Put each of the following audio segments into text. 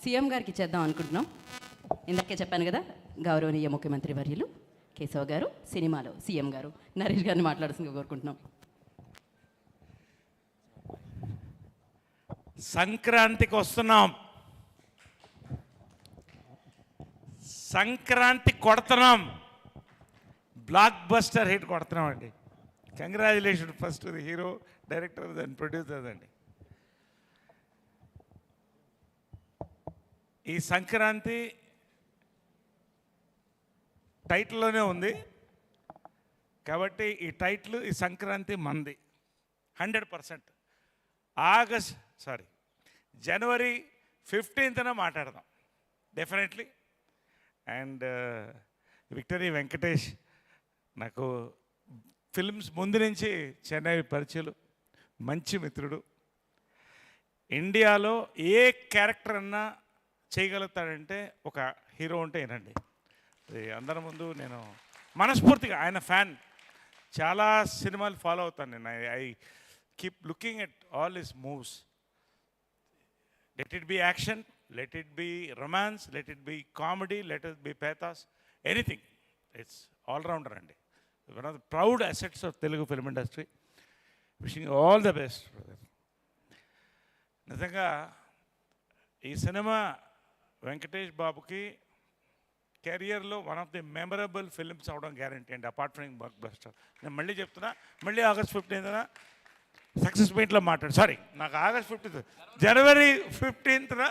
CM గారికి ఇచ్చేద్దాం అనుకుంటున్నాం. ఇందాకే చెప్పాను కదా, గౌరవనీయ ముఖ్యమంత్రి వర్యులు కేశవ్ గారు సినిమాలో సీఎం గారు నరేష్ గారిని మాట్లాడాల్సిందిగా కోరుకుంటున్నాం. సంక్రాంతికి వస్తున్నాం, సంక్రాంతి కొడుతున్నాం, బ్లాక్ బస్టర్ హిట్ కొడుతున్నాం అండి. Congratulation first the hero, director and producers అండి. ఈ సంక్రాంతి టైటిల్లోనే ఉంది కాబట్టి ఈ టైటిల్ ఈ సంక్రాంతి మంది 100%. జనవరి 15న మాట్లాడదాం డెఫినెట్లీ. అండ్ విక్టరీ వెంకటేష్ నాకు ఫిల్మ్స్ ముందు నుంచి చెన్నై పరిచయాలు, మంచి మిత్రుడు. ఇండియాలో ఏ క్యారెక్టర్ అన్నా చేయగలుగుతాడంటే ఒక హీరో ఉంటే ఏనండి. అందరి ముందు నేను మనస్ఫూర్తిగా ఆయన ఫ్యాన్, చాలా సినిమాలు ఫాలో అవుతాను నేను. I keep looking at all his moves. Let it be action, let it be romance, let it be comedy, let it be pathos, anything. It's all rounder అండి. One of the proud assets of Telugu film industry. Wishing all the best. నిజంగా ఈ cinema Venkatesh బాబుకి కెరియర్లో one of the memorable films అవడం guarantee అండి, apart from blockbuster. నేను మళ్ళీ చెప్తున్నా, మళ్ళీ August 15న సక్సెస్ మీట్లో నాకు August 15th, జనవరి 15న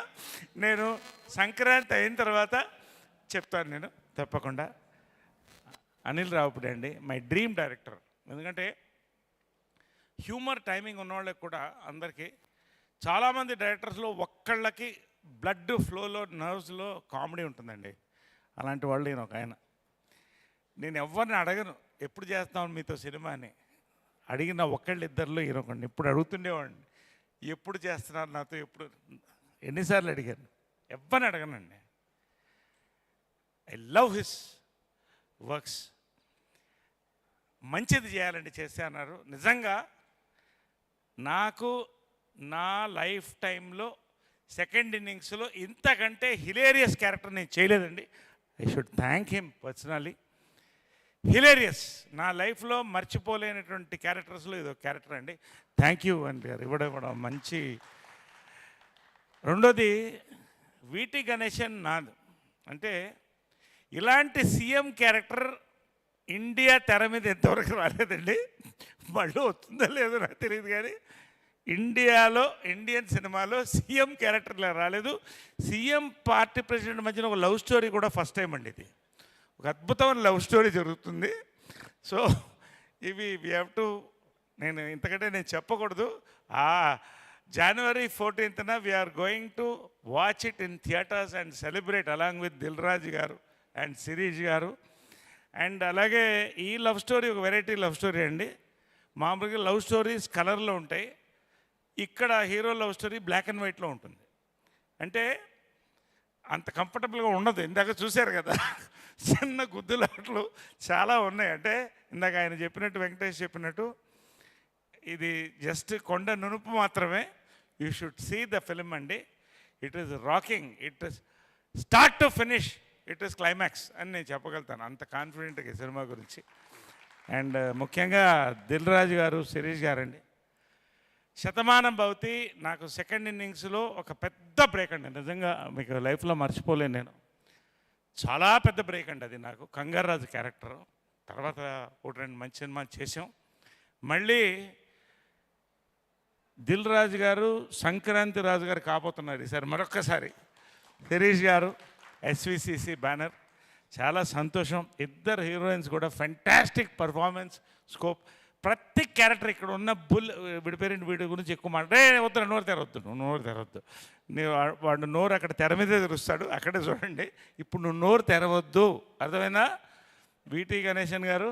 నేను సంక్రాంతి అయిన తర్వాత చెప్తాను నేను తప్పకుండా. అనిల్ రావుపూడి అండి, మై డ్రీమ్ డైరెక్టర్. ఎందుకంటే హ్యూమర్ టైమింగ్ ఉన్నవాళ్ళకి కూడా అందరికీ, చాలామంది డైరెక్టర్స్లో ఒక్కళ్ళకి బ్లడ్ ఫ్లోలో, నర్వ్స్లో కామెడీ ఉంటుందండి. అలాంటి వాళ్ళు నేను ఒక ఆయన. నేను ఎవరిని అడగను ఎప్పుడు చేస్తాను మీతో సినిమా అని. అడిగిన ఒక్కళ్ళిద్దరిలో ఈయనొకండి. ఇప్పుడు అడుగుతుండేవాడిని ఎప్పుడు చేస్తున్నారు నాతో, ఎప్పుడు, ఎన్నిసార్లు అడిగాను. ఎవరిని అడగనండి. I love his works. మంచిది చేయాలండి చేస్తే అన్నారు. నిజంగా నాకు నా లైఫ్ టైంలో సెకండ్ ఇన్నింగ్స్లో ఇంతకంటే హిలేరియస్ క్యారెక్టర్ నేను చేయలేదండి. I should thank him personally. Hilarious, నా లైఫ్లో మర్చిపోలేనటువంటి క్యారెక్టర్స్లో ఇదో క్యారెక్టర్ అండి. థ్యాంక్ యూ అండి గారు, ఇవ్వడం మంచి. రెండోది వీటి గణేశన్ నాది. అంటే ఇలాంటి సీఎం క్యారెక్టర్ ఇండియా తెర మీద ఎంతవరకు రాలేదండి. మళ్ళీ వస్తుందో లేదో నాకు తెలియదు, కానీ ఇండియాలో ఇండియన్ సినిమాలో సీఎం క్యారెక్టర్లా రాలేదు. సీఎం పార్టీ ప్రెసిడెంట్ మధ్యన ఒక లవ్ స్టోరీ కూడా ఫస్ట్ టైం అండి. ఇది ఒక అద్భుతమైన లవ్ స్టోరీ జరుగుతుంది. సో ఇవి వీ హ్యావ్ టు, నేను ఇంతకంటే నేను చెప్పకూడదు. జనవరి 14న we're going to watch it in theatres and celebrate along with Dil Raju గారు అండ్ శిరీష్ గారు. అండ్ అలాగే ఈ లవ్ స్టోరీ ఒక వెరైటీ లవ్ స్టోరీ అండి. మామూలుగా లవ్ స్టోరీస్ కలర్లో ఉంటాయి, ఇక్కడ hero love story black and వైట్లో ఉంటుంది. అంటే అంత కంఫర్టబుల్గా ఉండదు. ఇందాక చూశారు కదా, చిన్న గుద్దులాట్లు చాలా ఉన్నాయి. అంటే ఇందాక ఆయన చెప్పినట్టు, వెంకటేష్ చెప్పినట్టు, ఇది జస్ట్ కొండ నునుపు మాత్రమే. You should see the film అండి. It is rocking, it is start to finish, it is climax అని నేను చెప్పగలుగుతాను, అంత కాన్ఫిడెంట్గా ఈ సినిమా గురించి. అండ్ ముఖ్యంగా దిల్ రాజు గారు, శిరీష్ గారండి. శతమానం భవతి నాకు సెకండ్ ఇన్నింగ్స్లో ఒక పెద్ద బ్రేక్ అండి. నిజంగా మీకు లైఫ్లో మర్చిపోలేను నేను. చాలా పెద్ద బ్రేక్ అండి అది నాకు. కంగారాజు క్యారెక్టర్ తర్వాత ఒకటి రెండు మంచి సినిమా చేసాం. మళ్ళీ దిల్ రాజు గారు సంక్రాంతి రాజు గారు కాబోతున్నారు ఈసారి మరొక్కసారి. శిరీష్ గారు ఎస్విసిసి బ్యానర్, చాలా సంతోషం. ఇద్దరు హీరోయిన్స్ కూడా ఫెంటాస్టిక్ పర్ఫార్మెన్స్, స్కోప్. ప్రతి క్యారెక్టర్ ఇక్కడ ఉన్న విడిపోయిన వీడి గురించి ఎక్కువ వద్దు, నోరు తెరవద్దు. వాడు నోరు అక్కడ తెర మీదే తెరుస్తాడు, అక్కడే చూడండి. ఇప్పుడు నువ్వు నోరు తెరవద్దు, అర్థమైనా? వీటి గణేశన్ గారు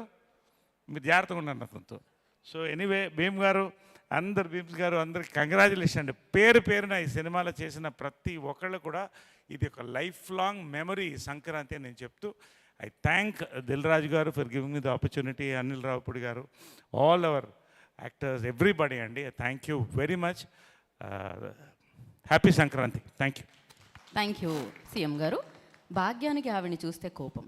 మీరు జాగ్రత్తగా ఉన్నారు అతనితో. సో ఎనీవే, భీమ్ గారు, అందరు భీమ్స్ గారు, అందరికి కంగ్రాచులేషన్ అండి. పేరు పేరున ఈ సినిమాలో చేసిన ప్రతి ఒక్కళ్ళు కూడా ఇది ఒక లైఫ్ లాంగ్ మెమరీ సంక్రాంతి అని నేను చెప్తూ, I thank Dil Raj garu for giving me the opportunity, Anil Ravapudi garu, all our actors, everybody, Andy. Thank you very much. Happy Sankranti. Thank you. Thank you CM గారు. భాగ్యానికి ఆవిడని చూస్తే కోపం,